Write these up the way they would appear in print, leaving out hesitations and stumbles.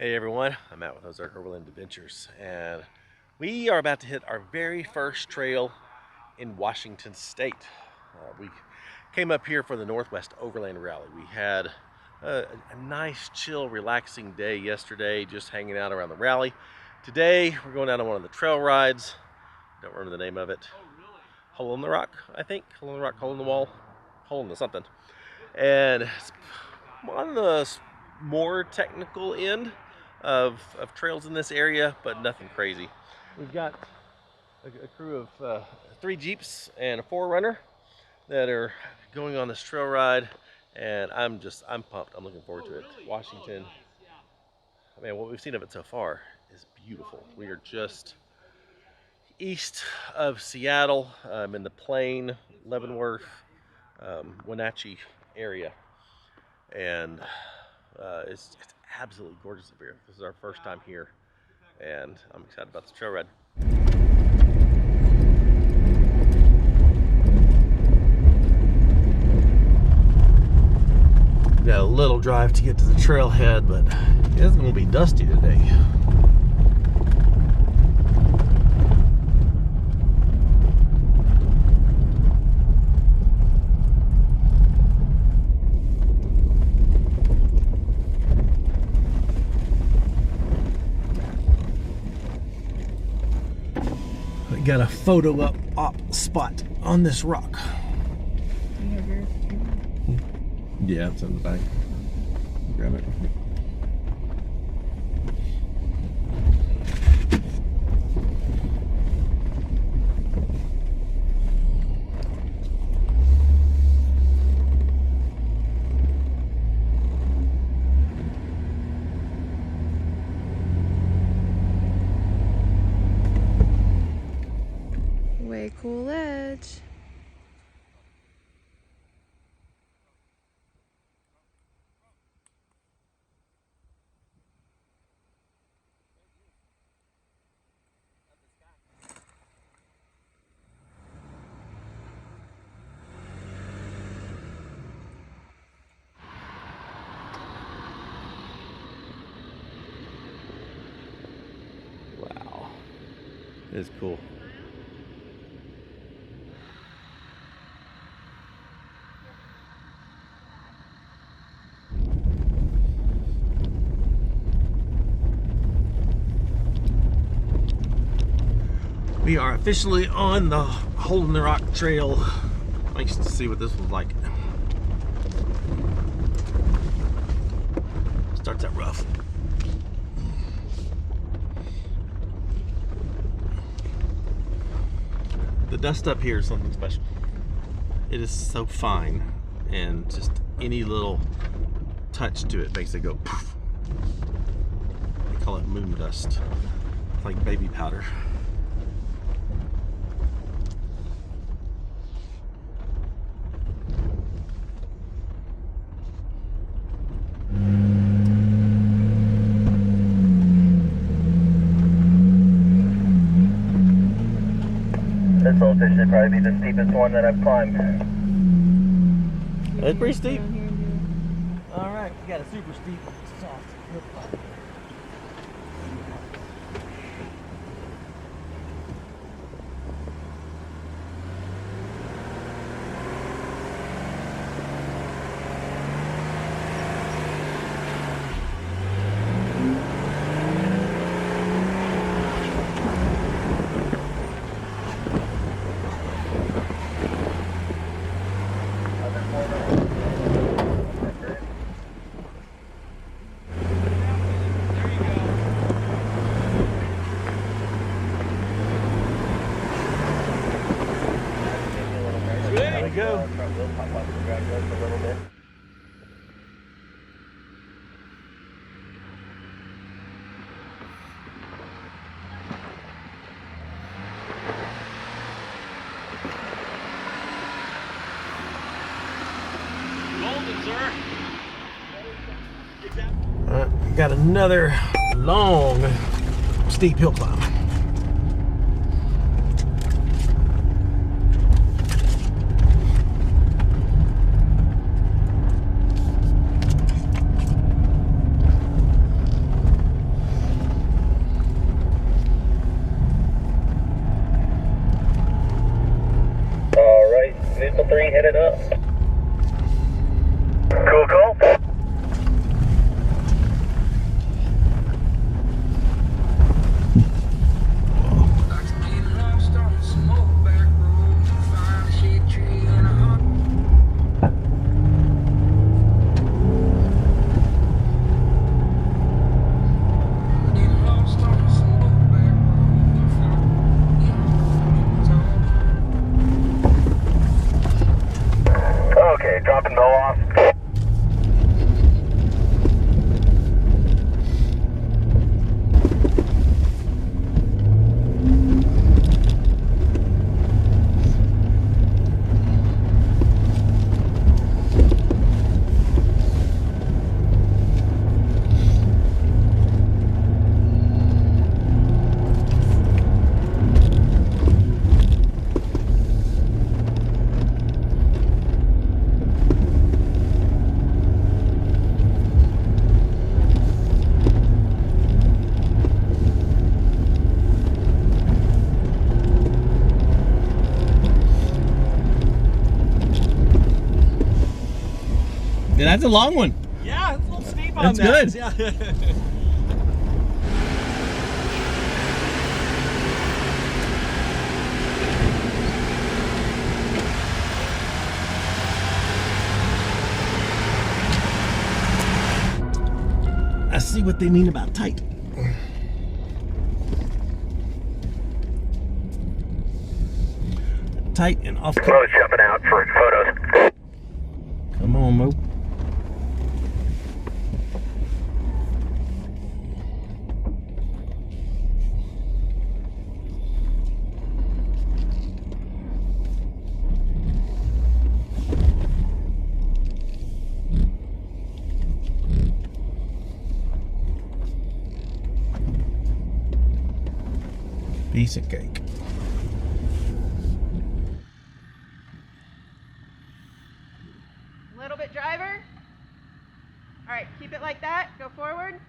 Hey everyone, I'm out with Ozark Overland Adventures, and we are about to hit our very first trail in Washington State. We came up here for the Northwest Overland Rally. We had a nice, chill, relaxing day yesterday, just hanging out around the rally. Today, we're going out on one of the trail rides. Don't remember the name of it. Hole in the Rock, I think. Hole in the Rock, Hole in the Wall, Hole in the something. And it's on the more technical end of trails in this area, but nothing crazy. We've got a crew of 3 Jeeps and a 4Runner that are going on this trail ride, and I'm pumped. I'm looking forward to it. Washington, man, what we've seen of it so far is beautiful. We are just east of Seattle, in the Plain, Leavenworth, Wenatchee area, and it's absolutely gorgeous up here. This is our first time here, and I'm excited about this trail ride. We got a little drive to get to the trailhead, but it's going to be dusty today. Got a photo op spot on this rock. Do you have yours? Yeah, it's in the back. Grab it. Way cool edge. Wow, it's cool. We are officially on the Hole in the Rock trail. Nice to see what this was like. Starts out rough. The dust up here is something special. It is so fine, and just any little touch to it makes it go poof. They call it moon dust. It's like baby powder. This voltage should probably be the steepest one that I've climbed. It's pretty steep. Alright, we got a super steep, soft hill climb. Go. Golden, sir. Got another long, steep hill climb. That's a long one. Yeah, it's a little steep on that. That's good. Yeah. I see what they mean about tight. Tight and off. Road jumping out for photos. Come on, Mo. Piece of cake. A little bit driver. All right, keep it like that. Go forward.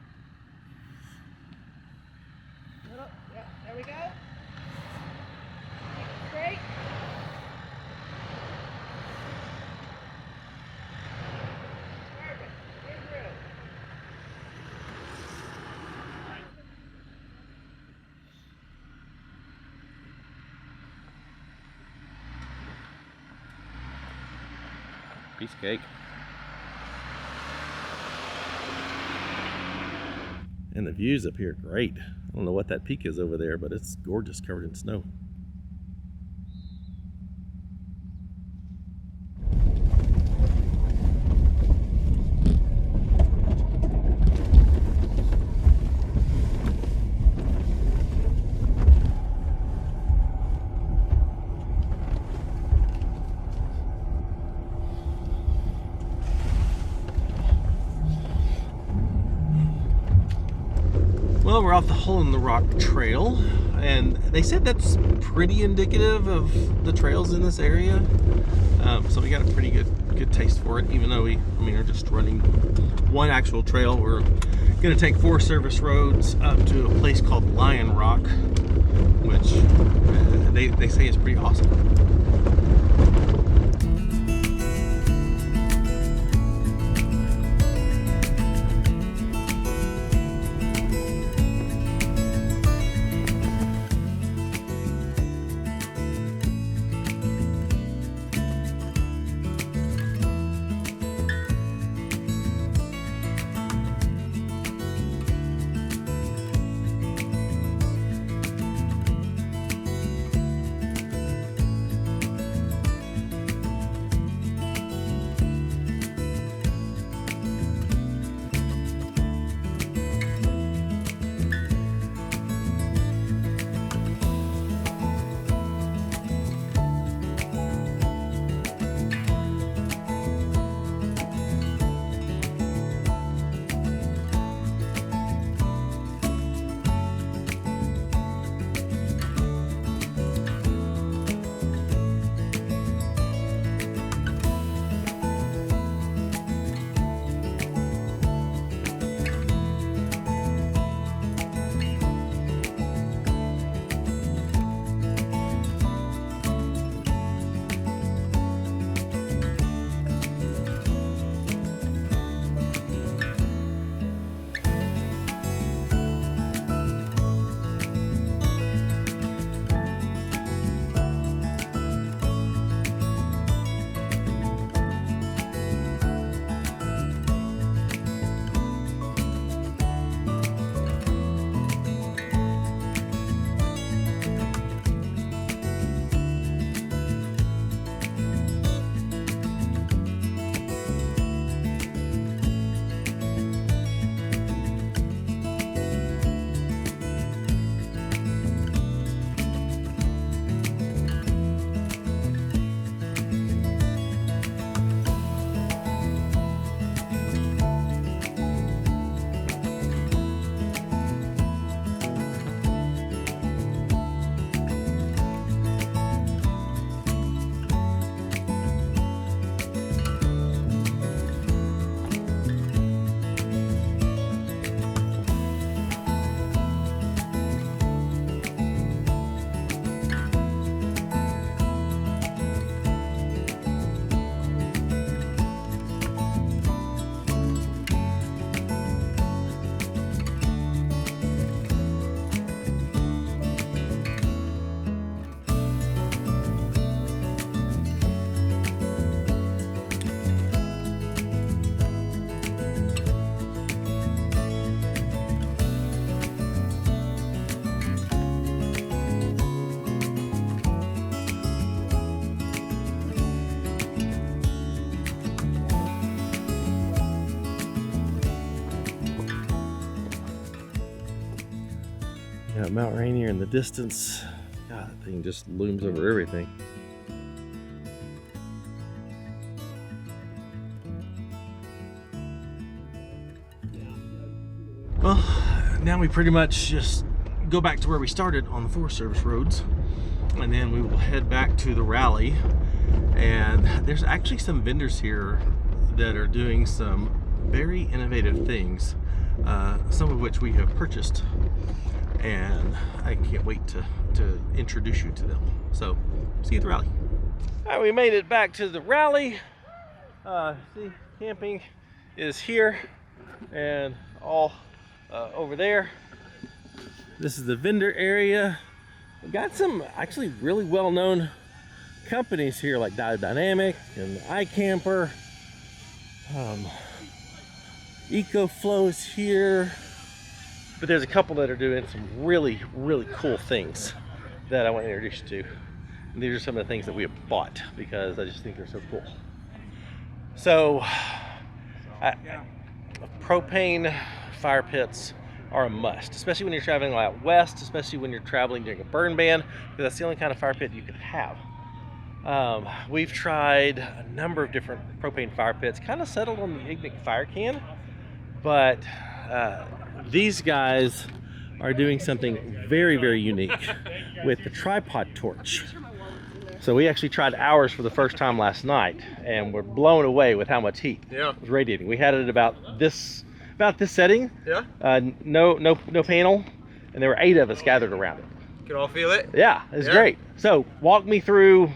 Little, yeah, there we go. Keep it straight. Perfect. Get through. Piece of cake. And the views up here are great. I don't know what that peak is over there, but it's gorgeous, covered in snow. Well, we're off the Hole in the Rock Trail, and they said that's pretty indicative of the trails in this area. So we got a pretty good taste for it, even though we're just running one actual trail. We're gonna take 4 service roads up to a place called Lion Rock, which they say is pretty awesome. Got Mount Rainier in the distance. God, that thing just looms over everything. Well, now we pretty much just go back to where we started on the Forest Service roads, and then we will head back to the rally. And there's actually some vendors here that are doing some very innovative things, some of which we have purchased, and I can't wait to introduce you to them. So, see you at the rally. All right, we made it back to the rally. See, camping is here and all over there. This is the vendor area. We've got some actually really well-known companies here like Dynamic and iCamper. EcoFlow is here. But there's a couple that are doing some really, really cool things that I want to introduce you to. And these are some of the things that we have bought because I just think they're so cool. So, propane fire pits are a must, especially when you're traveling out west, especially when you're traveling during a burn ban, because that's the only kind of fire pit you can have. We've tried a number of different propane fire pits, kind of settled on the Ignic fire can, but these guys are doing something very, very unique with the tripod torch. So we actually tried ours for the first time last night, and we're blown away with how much heat it was radiating. We had it about this setting. No panel, and there were 8 of us gathered around it. You can all feel it? Yeah, it's great. So walk me through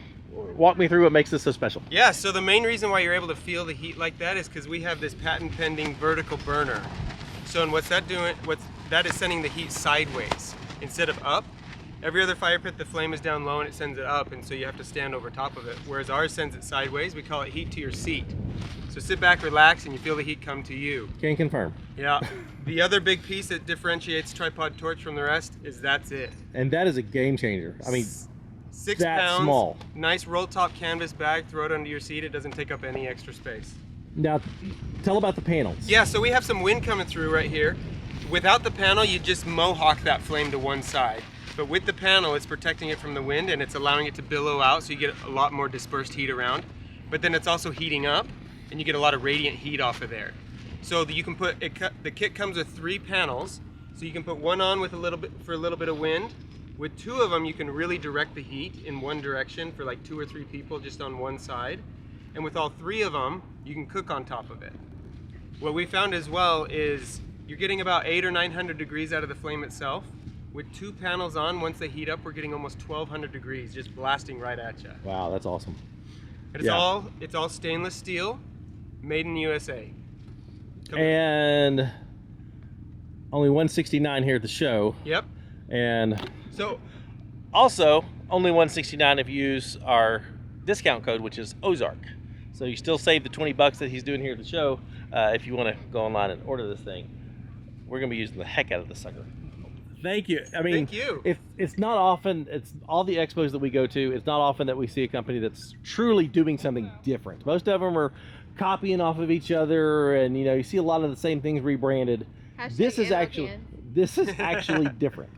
what makes this so special. Yeah, so the main reason why you're able to feel the heat like that is because we have this patent pending vertical burner. So and what's that doing? That is sending the heat sideways instead of up. Every other fire pit, the flame is down low and it sends it up, and so you have to stand over top of it. Whereas ours sends it sideways. We call it heat to your seat. So sit back, relax, and you feel the heat come to you. Can confirm. Yeah. The other big piece that differentiates tripod torch from the rest is that's it. And that is a game changer. I mean, 6 that pounds, small. nice roll top canvas bag, throw it under your seat. It doesn't take up any extra space. Now, tell about the panels. Yeah, so we have some wind coming through right here. Without the panel, you just mohawk that flame to one side. But with the panel, it's protecting it from the wind and it's allowing it to billow out, so you get a lot more dispersed heat around. But then it's also heating up, and you get a lot of radiant heat off of there. So you can put the kit comes with 3 panels, so you can put one on with a little bit of wind. With 2 of them, you can really direct the heat in one direction for like 2 or 3 people just on one side. And with all 3 of them, you can cook on top of it. What we found as well is you're getting about 800 or 900 degrees out of the flame itself. With 2 panels on, once they heat up, we're getting almost 1200 degrees just blasting right at you. Wow, that's awesome. And it's all stainless steel, made in USA. And only 169 here at the show. Yep. And so also only 169 if you use our discount code, which is Ozark. So you still save the 20 bucks that he's doing here at the show if you want to go online and order this thing. We're gonna be using the heck out of this sucker. Thank you. I mean, thank you. It's not often, it's all the expos that we go to, it's not often that we see a company that's truly doing something different. Most of them are copying off of each other, and you see a lot of the same things rebranded. This is actually different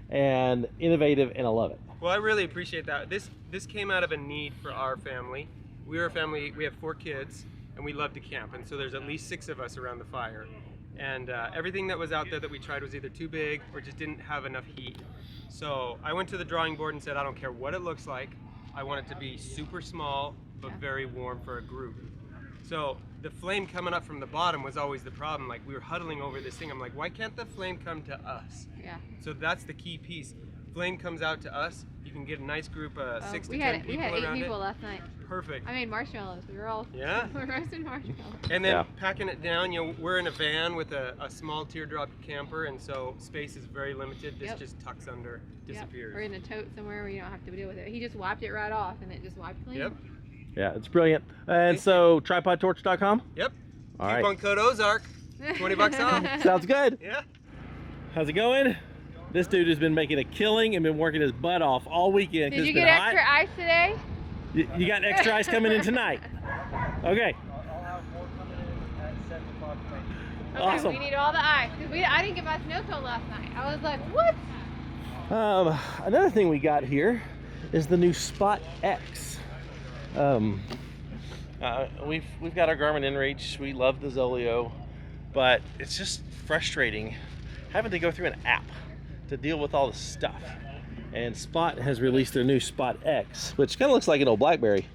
and innovative, and I love it. Well, I really appreciate that. This came out of a need for our family. We're a family, we have 4 kids, and we love to camp, and so there's at least 6 of us around the fire. And everything that was out there that we tried was either too big or just didn't have enough heat. So I went to the drawing board and said, I don't care what it looks like. I want it to be super small, but very warm for a group. So the flame coming up from the bottom was always the problem. Like, we were huddling over this thing. I'm like, why can't the flame come to us? Yeah. So that's the key piece. Flame comes out to us. You can get a nice group of 6 to 10 people around it. We had 8 people last night. Perfect. I made marshmallows. We were all we're roasting marshmallows. And then packing it down, we're in a van with a small teardrop camper, and so space is very limited. This just tucks under, disappears. Or in a tote somewhere where you don't have to deal with it. He just wiped it right off, and it just wiped clean. Yep. Yeah, it's brilliant. And so tripodtorch.com? Yep. All Coupon code Ozark, 20 bucks off. Sounds good. Yeah. How's it going? This dude has been making a killing and been working his butt off all weekend. Did you get extra ice today? You got extra ice coming in tonight. Okay. I'll have more coming in at 7 o'clock tonight. Okay, awesome. We need all the ice. Because I didn't get my snow cone last night. I was like, what? Another thing we got here is the new Spot X. We've got our Garmin InReach. We love the Zoleo, but it's just frustrating having to go through an app to deal with all the stuff. And Spot has released their new Spot X, which kind of looks like an old BlackBerry,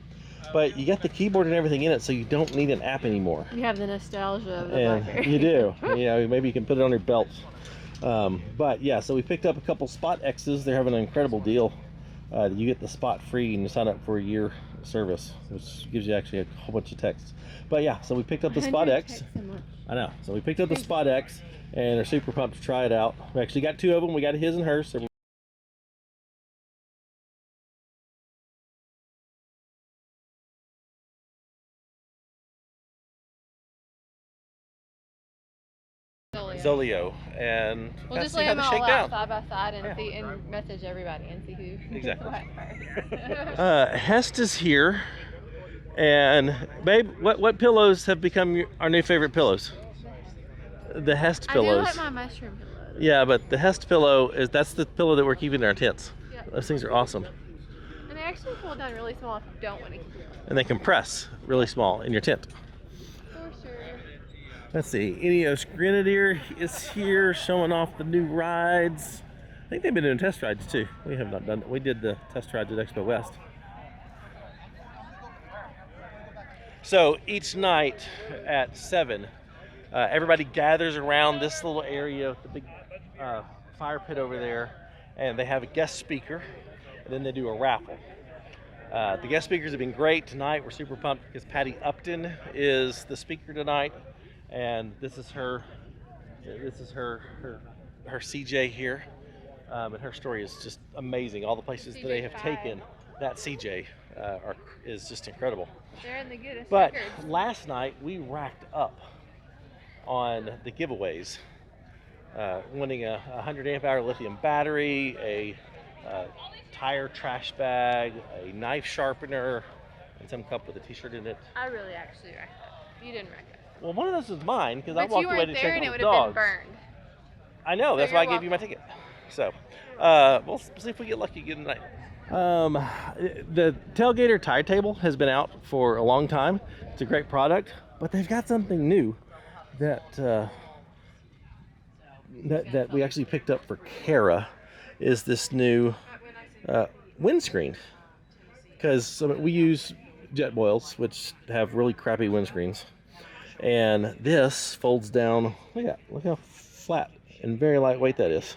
but you got the keyboard and everything in it, so you don't need an app anymore. You have the nostalgia of the And BlackBerry. you do. You know, maybe you can put it on your belt. But yeah, so we picked up a couple Spot X's. They're having an incredible deal. You get the Spot free and you sign up for a year service, which gives you actually a whole bunch of texts. But yeah, so we picked up the Spot X. I know. So we picked up the Spot X, and they're super pumped to try it out. We actually got two of them. We got his and hers. So Zoleo, and We'll just see lay how them they all shake out down. side by side and Yeah. see and message everybody and see who. Exactly. What. Hest is here, and babe, what pillows have become our new favorite pillows? The Hest I do pillows. like my mushroom pillows. Yeah, but the Hest pillow that's the pillow that we're keeping in our tents. Yeah. Those things are awesome, And they actually fold down really small if you don't want to keep them. and they compress really small in your tent. For sure. Let's see, Ineos Grenadier is here showing off the new rides. I think they've been doing test rides too. We have not done it. We did the test rides at Expo West. So each night at 7, everybody gathers around this little area with the big fire pit over there, and they have a guest speaker, and then they do a raffle. The guest speakers have been great tonight. We're super pumped because Patty Upton is the speaker tonight, and this is her CJ here, and her story is just amazing. All the places that they have taken that CJ is just incredible. They're in the Guinness But records. last night we racked up on the giveaways, winning a 100 amp hour lithium battery, a tire trash bag, a knife sharpener, and some cup with a t-shirt in it. I really actually racked up. You didn't rack up. Well, one of those was mine because I But walked you away weren't to there check and on it would the have dogs. been burned. I know, So that's why I you're gave you my welcome. ticket. So, we'll see if we get lucky again tonight. The Tailgater tire table has been out for a long time. It's a great product, but they've got something new that that we actually picked up for Kara. Is this new windscreen? Because we use jet boils, which have really crappy windscreens, and this folds down. Look how flat and very lightweight that is.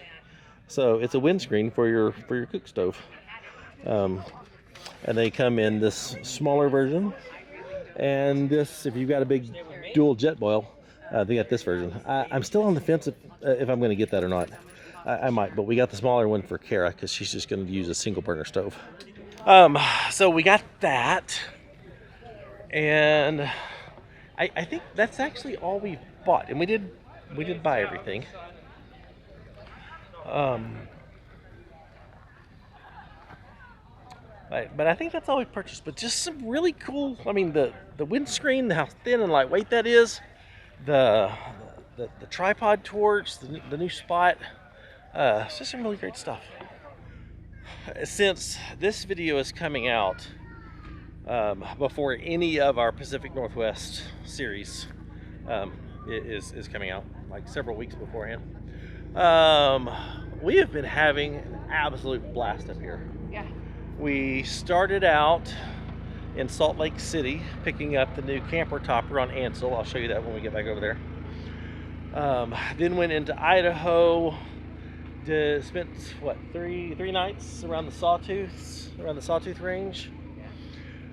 So it's a windscreen for your cook stove. And they come in this smaller version, and this, if you've got a big dual jet boil, they got this version. I'm still on the fence if I'm going to get that or not. I might, but we got the smaller one for Kara because she's just going to use a single burner stove. So we got that, and I think that's actually all we bought, and we did buy everything. But I think that's all we purchased. But just some really cool. I mean, the windscreen, how thin and lightweight that is, the tripod torch, the new Spot. It's just some really great stuff. Since this video is coming out before any of our Pacific Northwest series is coming out, like several weeks beforehand, we have been having an absolute blast up here. Yeah. We started out in Salt Lake City picking up the new camper topper on Ansel. I'll show you that when we get back over there. Then went into Idaho. Spent what, three nights around the Sawtooth Range.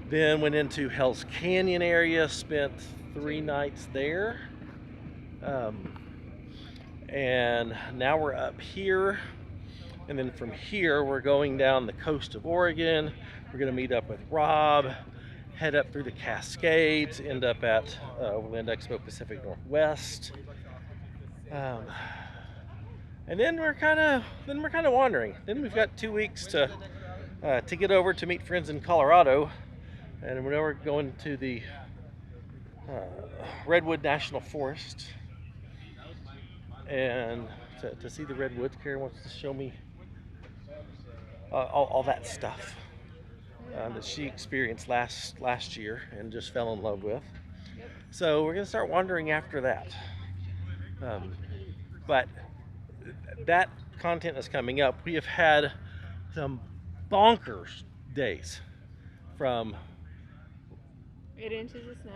Then went into Hell's Canyon area. Spent 3 nights there. And now we're up here. And then from here, we're going down the coast of Oregon. We're going to meet up with Rob, head up through the Cascades, end up at Overland Expo Pacific Northwest. And then we're kind of wandering. Then we've got 2 weeks to get over to meet friends in Colorado, and we're going to the Redwood National Forest and to see the redwoods. Karen wants to show me all that stuff that she experienced last year and just fell in love with. Yep. So we're gonna start wandering after that. Um, but that content is coming up. We have had some bonkers days from 8 inches of snow.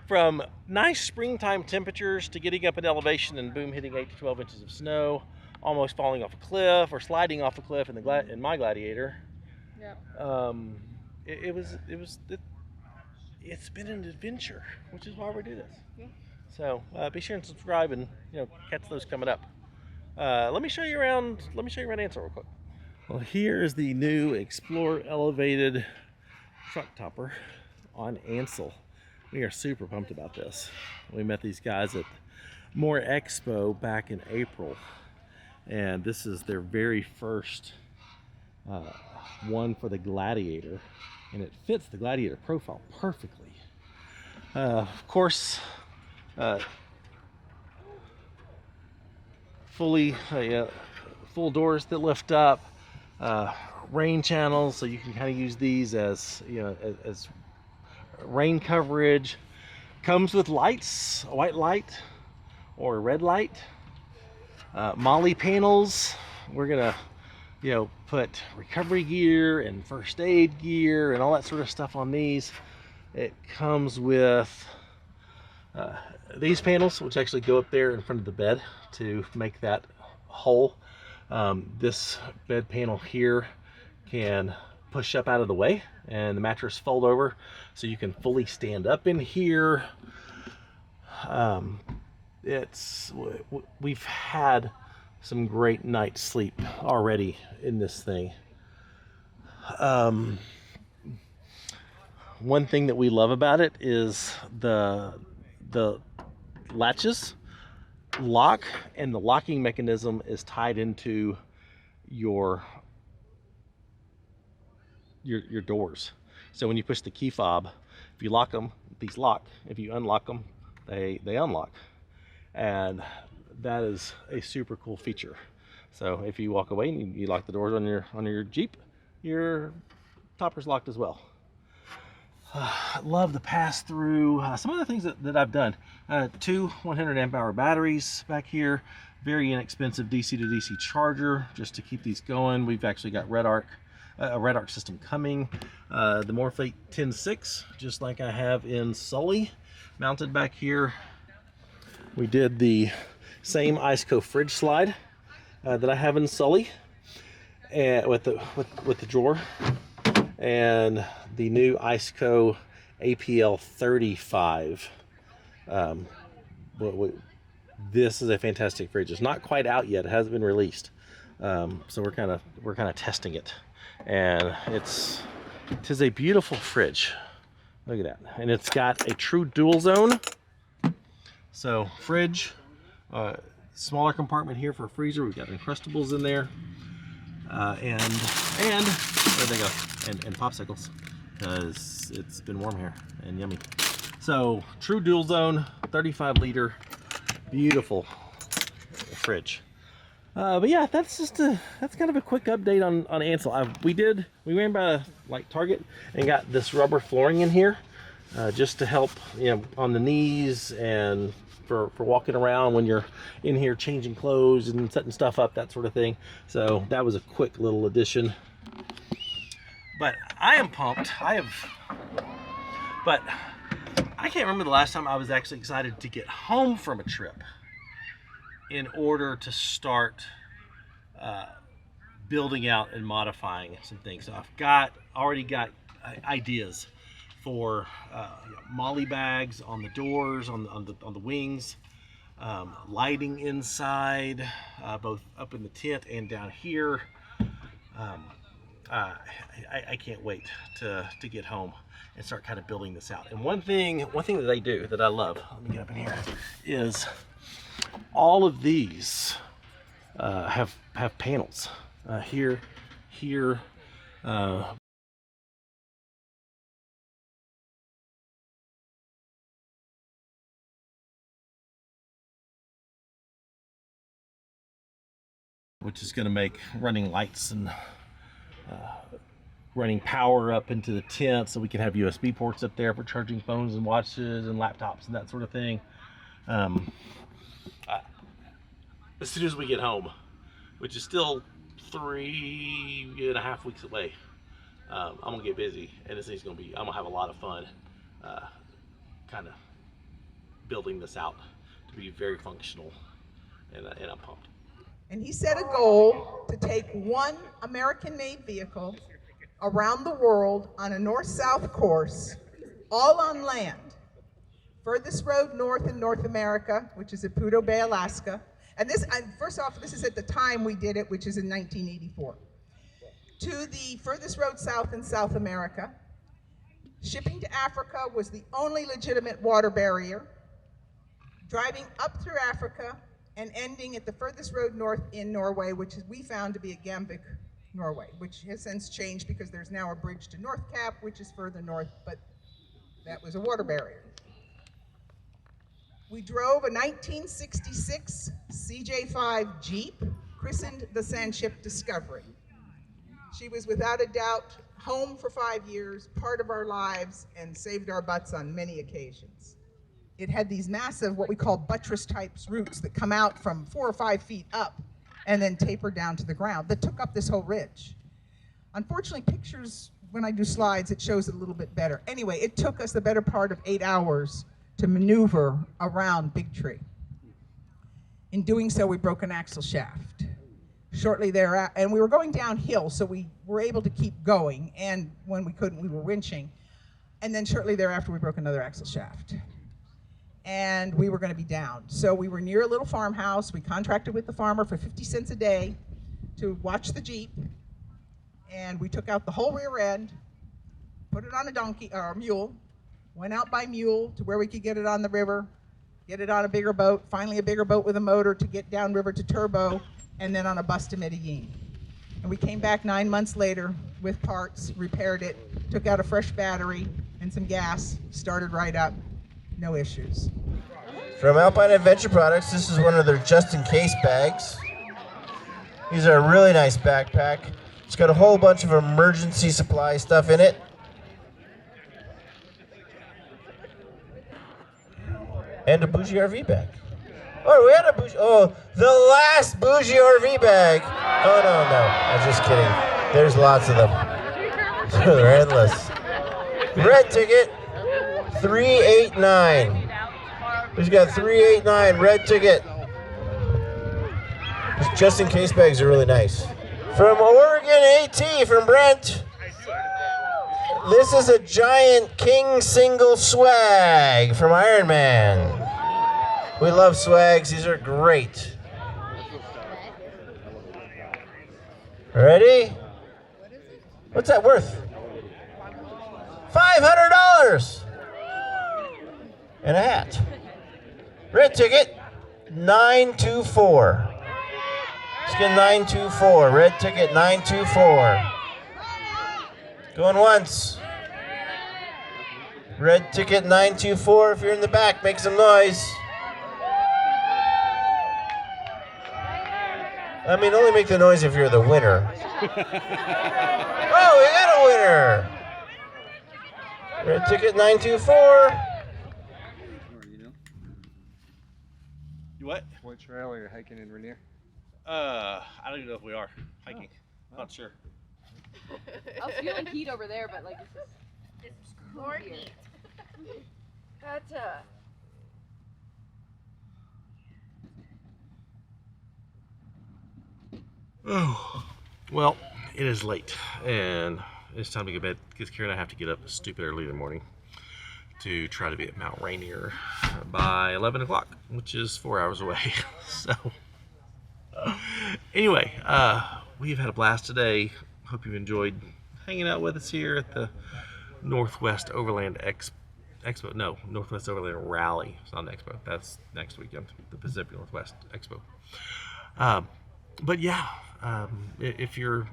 from nice springtime temperatures to getting up in elevation and boom, hitting 8 to 12 inches of snow, almost falling off a cliff or sliding off a cliff in my Gladiator. Yep. It's been an adventure, which is why we do this. Yeah. So be sure and subscribe and catch those coming up. Let me show you around. Let me show you around Ansel real quick. Well, here is the new Explorer elevated truck topper on Ansel. We are super pumped about this. We met these guys at More Expo back in April, and this is their very first one for the Gladiator, and it fits the Gladiator profile perfectly. Of course, fully full doors that lift up, rain channels, so you can kind of use these as as rain coverage. Comes with lights, a white light or a red light. Molly panels. We're gonna put recovery gear and first aid gear and all that sort of stuff on these. It comes with these panels, which actually go up there in front of the bed to make that hole. This bed panel here can push up out of the way and the mattress fold over so you can fully stand up in here. We've had some great night's sleep already in this thing. One thing that we love about it is the latches lock, and the locking mechanism is tied into your doors. So when you push the key fob, if you lock them, these lock. If you unlock them, they unlock. And that is a super cool feature. So if you walk away and you lock the doors on your Jeep, your topper's locked as well. Love the pass through. Some other things that I've done. 2 100 amp hour batteries back here. Very inexpensive DC to DC charger just to keep these going. We've actually got a red arc system coming. The Morphlate 10.6, just like I have in Sully, mounted back here. We did the same Iceco fridge slide that I have in Sully, and with the drawer, and the new Iceco APL 35. This is a fantastic fridge. It's not quite out yet. It hasn't been released, so we're kind of testing it, and it is a beautiful fridge. Look at that, and it's got a true dual zone. So fridge, smaller compartment here for a freezer. We've got Uncrustables in there, and there they go, and popsicles, because it's been warm here and yummy. So true dual zone, 35 liter, beautiful fridge. But yeah, that's kind of a quick update on Ansel. We ran by like Target and got this rubber flooring in here, just to help on the knees and for walking around when you're in here changing clothes and setting stuff up, that sort of thing. So that was a quick little addition. But I am pumped. But I can't remember the last time I was actually excited to get home from a trip in order to start building out and modifying some things. So I've already got ideas for molly bags on the doors, on the wings, lighting inside, both up in the tent and down here. I can't wait to get home and start kind of building this out. And one thing that they do that I love, let me get up in here, is all of these have panels here, which is going to make running lights and running power up into the tent so we can have USB ports up there for charging phones and watches and laptops and that sort of thing. As soon as we get home, which is still 3.5 weeks away, I'm gonna get busy, and this thing's gonna be, I'm gonna have a lot of fun kind of building this out to be very functional, and I'm pumped. And he set a goal to take one American-made vehicle around the world on a north-south course, all on land. Furthest road north in North America, which is at Prudhoe Bay, Alaska. And this, first off, this is at the time we did it, which is in 1984. To the furthest road south in South America. Shipping to Africa was the only legitimate water barrier. Driving up through Africa and ending at the furthest road north in Norway, which we found to be at Gamvik, Norway, which has since changed because there's now a bridge to North Cap, which is further north, but that was a water barrier. We drove a 1966 CJ5 Jeep, christened the Sandship Discovery. She was without a doubt home for 5 years, part of our lives, and saved our butts on many occasions. It had these massive, what we call buttress types roots that come out from 4 or 5 feet up and then taper down to the ground that took up this whole ridge. Unfortunately, pictures, when I do slides, it shows it a little bit better. Anyway, it took us the better part of 8 hours to maneuver around Big Tree. In doing so, we broke an axle shaft. Shortly thereafter, and we were going downhill, so we were able to keep going, and when we couldn't, we were winching. And then shortly thereafter, we broke another axle shaft. And we were going to be down. So we were near a little farmhouse. We contracted with the farmer for 50 cents a day to watch the Jeep. And we took out the whole rear end, put it on a donkey or a mule, went out by mule to where we could get it on the river, get it on a bigger boat, finally a bigger boat with a motor to get downriver to Turbo, and then on a bus to Medellin. And we came back 9 months later with parts, repaired it, took out a fresh battery and some gas, started right up, no issues. From Alpine Adventure Products, this is one of their just-in-case bags. These are a really nice backpack. It's got a whole bunch of emergency supply stuff in it. And a bougie RV bag. Oh, we had a bougie, oh, the last bougie RV bag. Oh, no, I'm just kidding. There's lots of them. They're endless. Red ticket, 389. Who's got 389, red ticket? These just-in-case bags are really nice. From Oregon AT, from Brent. This is a giant king single swag from Iron Man. We love swags, these are great. Ready? What's that worth? $500 and a hat. Red ticket, 924. Let's get 924. Red ticket, 924. Going once. Red ticket, 924. If you're in the back, make some noise. I mean, only make the noise if you're the winner. Oh, we got a winner. Red ticket 924. You what? What trail are you hiking in Rainier? I don't even know if we are hiking. Oh. Not sure. I was feeling heat over there, but like this is More heat. That's Oh, well, it is late, and it's time to go to bed because Karen and I have to get up stupid early in the morning to try to be at Mount Rainier by 11 o'clock, which is 4 hours away. So, anyway, we've had a blast today. Hope you've enjoyed hanging out with us here at the Northwest Overland Expo. No, Northwest Overland Rally. It's not an expo. That's next weekend, the Pacific Northwest Expo. But yeah, if you're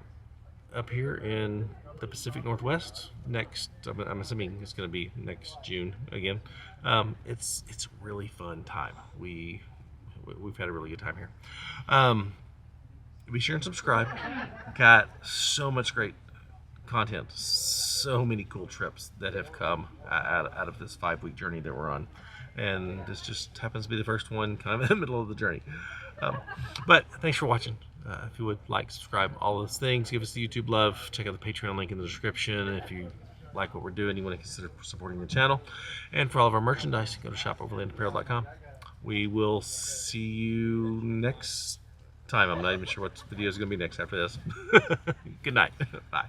up here in the Pacific Northwest next, I'm assuming it's going to be next June again. It's a really fun time. We've had a really good time here. Be sure and subscribe. Got so much great content, so many cool trips that have come out of this 5-week journey that we're on, and this just happens to be the first one kind of in the middle of the journey. But thanks for watching. If you would like, subscribe, all those things, give us the YouTube love, check out the Patreon link in the description if you like what we're doing, you want to consider supporting the channel. And for all of our merchandise, go to shopoverlandapparel.com. We will see you next time. I'm not even sure what video is going to be next after this. Good night. Bye.